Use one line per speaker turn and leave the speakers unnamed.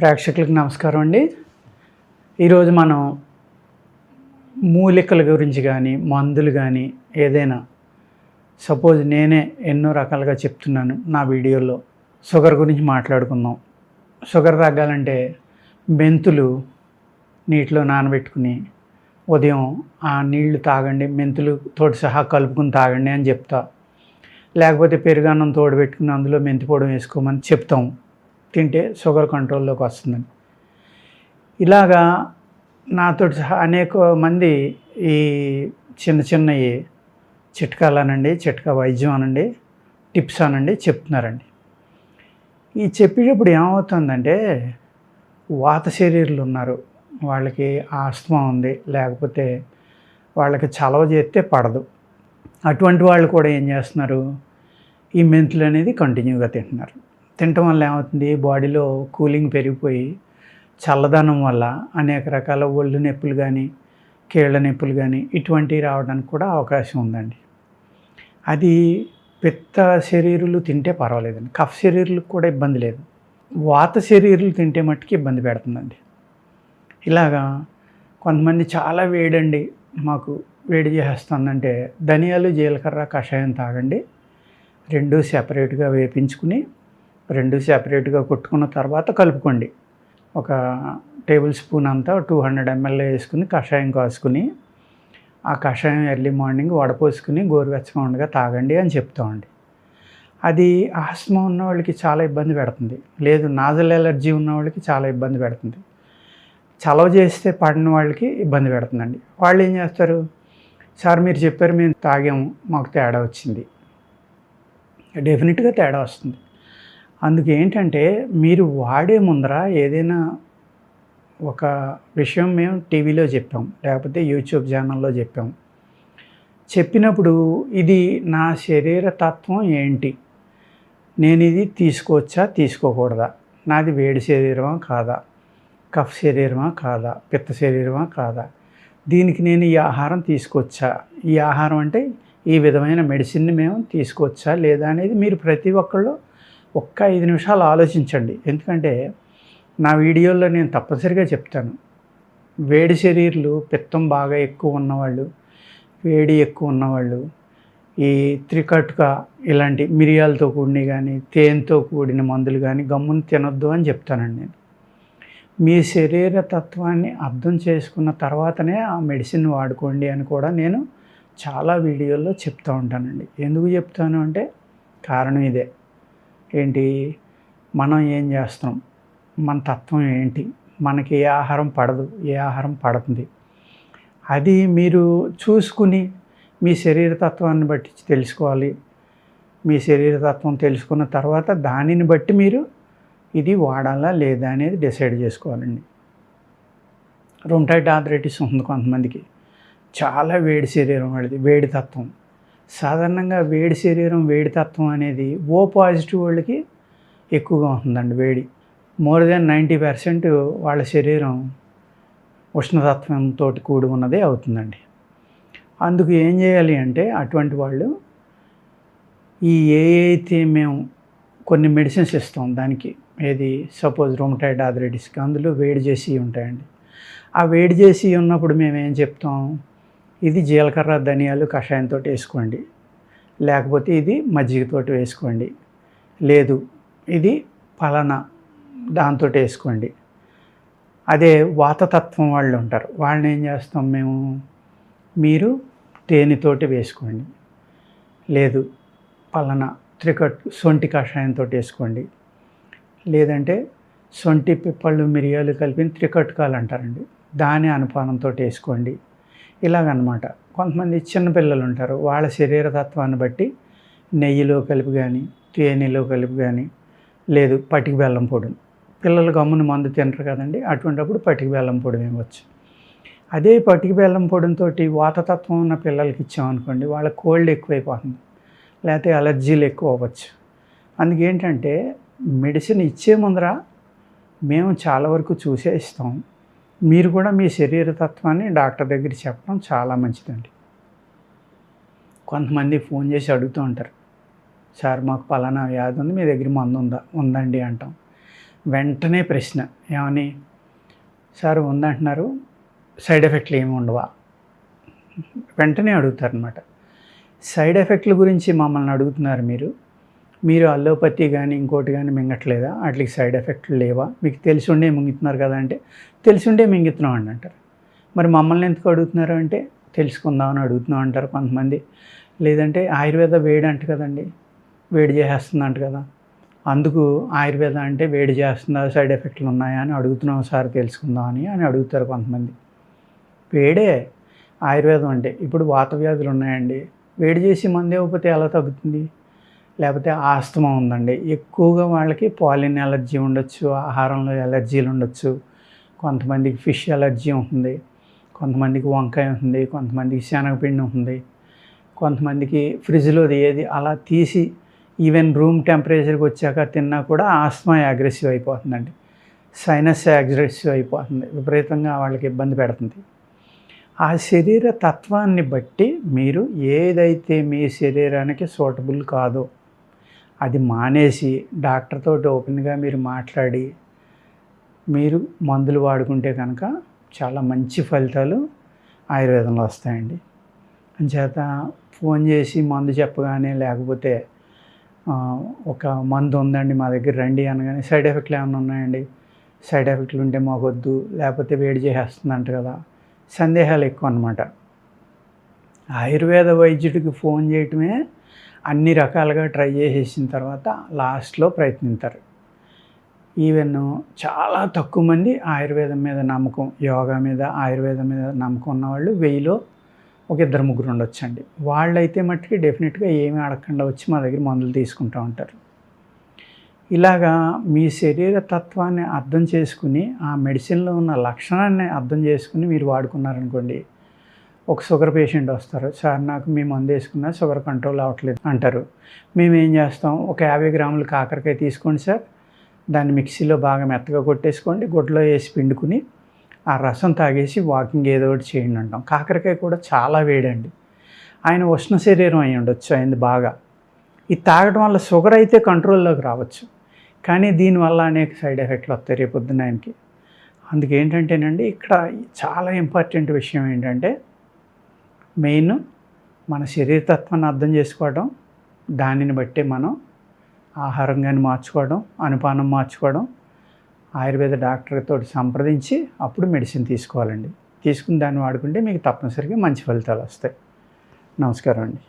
ప్రేక్షకులకు నమస్కారం అండి. ఈరోజు మనం మూలికల గురించి కానీ మందులు కానీ ఏదైనా సపోజ్ నేనే ఎన్నో రకాలుగా చెప్తున్నాను నా వీడియోలో. షుగర్ గురించి మాట్లాడుకుందాం. షుగర్ తగ్గాలంటే మెంతులు నీటిలో నానబెట్టుకుని ఉదయం ఆ నీళ్లు తాగండి, మెంతులతోటి సహా కలుపుకుని తాగండి అని చెప్తా. లేకపోతే పెరుగన్నం తోడుపెట్టుకుని అందులో మెంతి పొడి వేసుకోమని చెప్తాం. తింటే షుగర్ కంట్రోల్లోకి వస్తుందని. ఇలాగా నాతోటి సహా అనేక మంది ఈ చిన్నవి చిట్కాలనండి, చిట్కా వైద్యం అనండి, టిప్స్ అనండి చెప్తున్నారండి. ఈ చెప్పేటప్పుడు ఏమవుతుందంటే వాత శరీరులు ఉన్నారు, వాళ్ళకి ఆస్తమా ఉంది, లేకపోతే వాళ్ళకి చలవ చేస్తే పడదు. అటువంటి వాళ్ళు కూడా ఏం చేస్తున్నారు, ఈ మెంతులు అనేది కంటిన్యూగా తింటున్నారు. తినటం వల్ల ఏమవుతుంది, బాడీలో కూలింగ్ పెరిగిపోయి చల్లదనం వల్ల అనేక రకాల ఒళ్ళు నొప్పులు కానీ కీళ్ళ నొప్పులు కానీ ఇటువంటివి రావడానికి కూడా అవకాశం ఉందండి. అది పిత్త శరీరులు తింటే పర్వాలేదండి, కఫ శరీరులకు కూడా ఇబ్బంది లేదు. వాత శరీరులు తింటే మట్టుకు ఇబ్బంది పెడుతుందండి. ఇలాగా కొంతమంది చాలా వేడండి, మాకు వేడి చేస్తుందంటే ధనియాలు జీలకర్ర కషాయం తాగండి. రెండు సెపరేట్గా వేపించుకుని రెండు సెపరేట్గా కొట్టుకున్న తర్వాత కలుపుకోండి. ఒక టేబుల్ స్పూన్ అంతా 200 ml వేసుకుని కషాయం కాసుకుని ఆ కషాయం ఎర్లీ మార్నింగ్ వడపోసుకుని గోరువెచ్చగా ఉండగా తాగండి అని చెప్తామండి. అది ఆస్తమా ఉన్న వాళ్ళకి చాలా ఇబ్బంది పెడుతుంది, లేదు నాజల్ ఎలర్జీ ఉన్న వాళ్ళకి చాలా ఇబ్బంది పెడుతుంది, చలవ చేస్తే పడిన వాళ్ళకి ఇబ్బంది పెడుతుందండి. వాళ్ళు ఏం చేస్తారు, సార్ మీరు చెప్పారు మేము తాగాము మాకు తేడా వచ్చింది. డెఫినెట్గా తేడా వస్తుంది. అందుకు ఏంటంటే మీరు వాడే ముందర ఏదైనా ఒక విషయం మేము టీవీలో చెప్పాం, లేకపోతే యూట్యూబ్ ఛానల్లో చెప్పినప్పుడు ఇది నా శరీర తత్వం ఏంటి, నేను ఇది తీసుకోవచ్చా తీసుకోకూడదా, నాది వేడి శరీరమా కాదా, కఫ శరీరమా కాదా, పిత్త శరీరమా కాదా, దీనికి నేను ఈ ఆహారం తీసుకోవచ్చా, ఈ ఆహారం అంటే ఈ విధమైన మెడిసిన్ని మేము తీసుకోవచ్చా లేదా అనేది మీరు ప్రతి ఒక్కళ్ళు ఒక్క 5 నిమిషాలు ఆలోచించండి. ఎందుకంటే నా వీడియోలో నేను తప్పనిసరిగా చెప్తాను, వేడి శరీరులు పిత్తం బాగా ఎక్కువ ఉన్నవాళ్ళు, వేడి ఎక్కువ ఉన్నవాళ్ళు ఈ త్రికటుక ఇలాంటి మిరియాలతో కూడినవి కానీ తేనెతో కూడిన మందులు కానీ గమ్మున తినొద్దు అని చెప్తానండి. నేను మీ శరీర తత్వాన్ని అర్థం చేసుకున్న తర్వాతనే ఆ మెడిసిన్ వాడుకోండి అని కూడా నేను చాలా వీడియోల్లో చెప్తూ ఉంటానండి. ఎందుకు చెప్తాను అంటే కారణం ఇదే. ఏంటి, మనం ఏం చేస్తున్నాం, మన తత్వం ఏంటి, మనకి ఏ ఆహారం పడదు, ఏ ఆహారం పడుతుంది, అది మీరు చూసుకుని మీ శరీర తత్వాన్ని బట్టి తెలుసుకోవాలి. మీ శరీర తత్వం తెలుసుకున్న తర్వాత దానిని బట్టి మీరు ఇది వాడాలా లేదా అనేది డిసైడ్ చేసుకోవాలండి. రొమటాయిడ్ ఆర్థరైటిస్ ఉంది కొంతమందికి, చాలా వేడి శరీరం వాళ్ళది, వేడి తత్వం. సాధారణంగా వేడి శరీరం వేడి తత్వం అనేది ఓ పాజిటివ్ వాళ్ళకి ఎక్కువగా ఉంటుందండి. వేడి మోర్ దెన్ 90% వాళ్ళ శరీరం ఉష్ణతత్వంతో కూడి ఉన్నదే అవుతుందండి. అందుకు ఏం చేయాలి అంటే అటువంటి వాళ్ళు ఈ అయితే మేము కొన్ని మెడిసిన్స్ ఇస్తాం దానికి, ఏది సపోజ్ రొమటాయిడ్ ఆర్థరైటిస్కి అందులో వేడి చేసి ఉంటాయండి. ఆ వేడి చేసి ఉన్నప్పుడు మేము ఏం చెప్తాం, ఇది జీలకర్ర ధనియాలు కషాయంతో వేసుకోండి, లేకపోతే ఇది మజ్జిగతోటి వేసుకోండి, లేదు ఇది పలానా దాంతో వేసుకోండి. అదే వాతతత్వం వాళ్ళు ఉంటారు, వాళ్ళని ఏం చేస్తాం మేము, మీరు తేనెతోటి వేసుకోండి, లేదు పలానా సొంటి కషాయంతో వేసుకోండి, లేదంటే సొంటి పిప్పళ్ళు మిరియాలు కలిపిన త్రికటుకాలు అంటారండి, దాని అనుపానంతో వేసుకోండి. ఇలాగనమాట. కొంతమంది చిన్నపిల్లలు ఉంటారు, వాళ్ళ శరీర తత్వాన్ని బట్టి నెయ్యిలో కలిపి కానీ తేనెలో కలిపి కానీ, లేదు పటిక బెల్లం పొడి, పిల్లలు గమ్మున మందు తింటారు కదండి, అటువంటిప్పుడు పటిక బెల్లం పొడి ఇవ్వచ్చు. అదే పటిక బెల్లం పొడితో వాతతత్వం ఉన్న పిల్లలకి ఇచ్చామనుకోండి, వాళ్ళ కోల్డ్ ఎక్కువైపోతుంది, లేకపోతే అలర్జీలు ఎక్కువ అవ్వచ్చు. అందుకేంటంటే మెడిసిన్ ఇచ్చే ముందర మేము చాలా వరకు చూసే ఇస్తాం. మీరు కూడా మీ శరీర తత్వాన్ని డాక్టర్ దగ్గర చెప్పడం చాలా మంచిదండి. కొంతమంది ఫోన్ చేసి అడుగుతూ ఉంటారు, సార్ మాకు పలానా వ్యాధి ఉంది, మీ దగ్గర మందు ఉందా, ఉందండి అంటాం. వెంటనే ప్రశ్న ఏమని, సార్ ఉందంటున్నారు, సైడ్ ఎఫెక్ట్లు ఏమి ఉండవా? వెంటనే అడుగుతారనమాట. సైడ్ ఎఫెక్ట్ల గురించి మమ్మల్ని అడుగుతున్నారు మీరు అల్లోపతి కానీ ఇంకోటి కానీ మింగట్లేదా? వాటికి సైడ్ ఎఫెక్ట్లు లేవా? మీకు తెలిసి ఉండే మింగుతున్నారు కదా అంటే, తెలిసి ఉండే మింగుతున్నాం అని అంటారు. మరి మమ్మల్ని ఎందుకు అడుగుతున్నారు అంటే, తెలుసుకుందామని అడుగుతున్నాం అంటారు కొంతమంది. లేదంటే ఆయుర్వేద వేడి అంట కదండి, వేడి చేసేస్తుందంట కదా, అందుకు ఆయుర్వేద అంటే వేడి చేస్తుందా, సైడ్ ఎఫెక్ట్లు ఉన్నాయా అని అడుగుతున్నాం సార్ తెలుసుకుందామని అని అడుగుతారు కొంతమంది. వేడే ఆయుర్వేదం అంటే. ఇప్పుడు వాత వ్యాధులు ఉన్నాయండి, వేడి చేసి మందు ఇవ్వకపోతే ఎలా తగ్గుతుంది? లేకపోతే ఆస్తమా ఉందండి, ఎక్కువగా వాళ్ళకి పాలిన్ ఎలర్జీ ఉండొచ్చు, ఆహారంలో ఎలర్జీలు ఉండొచ్చు, కొంతమందికి ఫిష్ ఎలర్జీ ఉంటుంది, కొంతమందికి వంకాయ ఉంటుంది, కొంతమందికి శనగపిండి ఉంటుంది, కొంతమందికి ఫ్రిడ్జ్లోది ఏది అలా తీసి ఈవెన్ రూమ్ టెంపరేచర్కి వచ్చాక తిన్నా కూడా ఆస్తమా అగ్రెసివ్ అయిపోతుందండి, సైనస్ అగ్రెసివ్ అయిపోతుంది, విపరీతంగా వాళ్ళకి ఇబ్బంది పెడుతుంది. ఆ శరీర తత్వాన్ని బట్టి మీరు ఏదైతే మీ శరీరానికి సూటబుల్ కాదో అది మానేసి డాక్టర్తో ఓపెన్గా మీరు మాట్లాడి మీరు మందులు వాడుకుంటే కనుక చాలా మంచి ఫలితాలు ఆయుర్వేదంలో వస్తాయండి. అంచేత ఫోన్ చేసి మందు చెప్పగానే, లేకపోతే ఒక మందు ఉందండి మా దగ్గర రండి అనగానే సైడ్ ఎఫెక్ట్లు ఏమైనా ఉన్నాయండి, సైడ్ ఎఫెక్ట్లు ఉంటే మాకొద్దు, లేకపోతే వేడి చేసేస్తుందంట కదా, సందేహాలు ఎక్కువ అన్నమాట. ఆయుర్వేద వైద్యుడికి ఫోన్ చేయటమే అన్ని రకాలుగా ట్రై చేసేసిన తర్వాత లాస్ట్లో ప్రయత్నిస్తారు. ఈవెన్ చాలా తక్కువ మంది ఆయుర్వేదం మీద నమ్మకం, యోగా మీద ఆయుర్వేదం మీద నమ్మకం ఉన్నవాళ్ళు 1000లో ఒక 2-3 ఉండొచ్చండి. వాళ్ళైతే మట్టుకి డెఫినెట్గా ఏమీ అడగకుండా వచ్చి మా దగ్గర మందులు తీసుకుంటూ ఉంటారు. ఇలాగా మీ శరీర తత్వాన్ని అర్థం చేసుకుని, ఆ మెడిసిన్లో ఉన్న లక్షణాన్ని అర్థం చేసుకుని మీరు వాడుకున్నారనుకోండి, ఒక షుగర్ పేషెంట్ వస్తారు, సార్ నాకు మీ మందు వేసుకున్నా షుగర్ కంట్రోల్ అవ్వట్లేదు అంటారు. మేము ఏం చేస్తాం, ఒక 50 గ్రాములు కాకరకాయ తీసుకోండి సార్, దాన్ని మిక్సీలో బాగా మెత్తగా కొట్టేసుకోండి, గుడ్డలో వేసి పిండుకుని ఆ రసం తాగేసి వాకింగ్ ఏదో ఒకటి చేయండి అంటాం. కాకరకాయ కూడా చాలా వేడండి, ఆయన ఉష్ణ శరీరం అయి ఉండొచ్చు అయింది బాగా. ఇది తాగడం వల్ల షుగర్ అయితే కంట్రోల్లోకి రావచ్చు, కానీ దీనివల్ల అనేక సైడ్ ఎఫెక్ట్లు వస్తాయి రేపొద్దున ఆయనకి. అందుకేంటంటేనండి, ఇక్కడ చాలా ఇంపార్టెంట్ విషయం ఏంటంటే, మెయిన్ మన శరీరతత్వాన్ని అర్థం చేసుకోవడం, దానిని బట్టే మనం ఆహారం కానీ మార్చుకోవడం, అనుపానం మార్చుకోవడం, ఆయుర్వేద డాక్టర్తో సంప్రదించి అప్పుడు మెడిసిన్ తీసుకోవాలండి. తీసుకుని దాన్ని వాడుకుంటే మీకు తప్పనిసరిగా మంచి ఫలితాలు వస్తాయి. నమస్కారం అండి.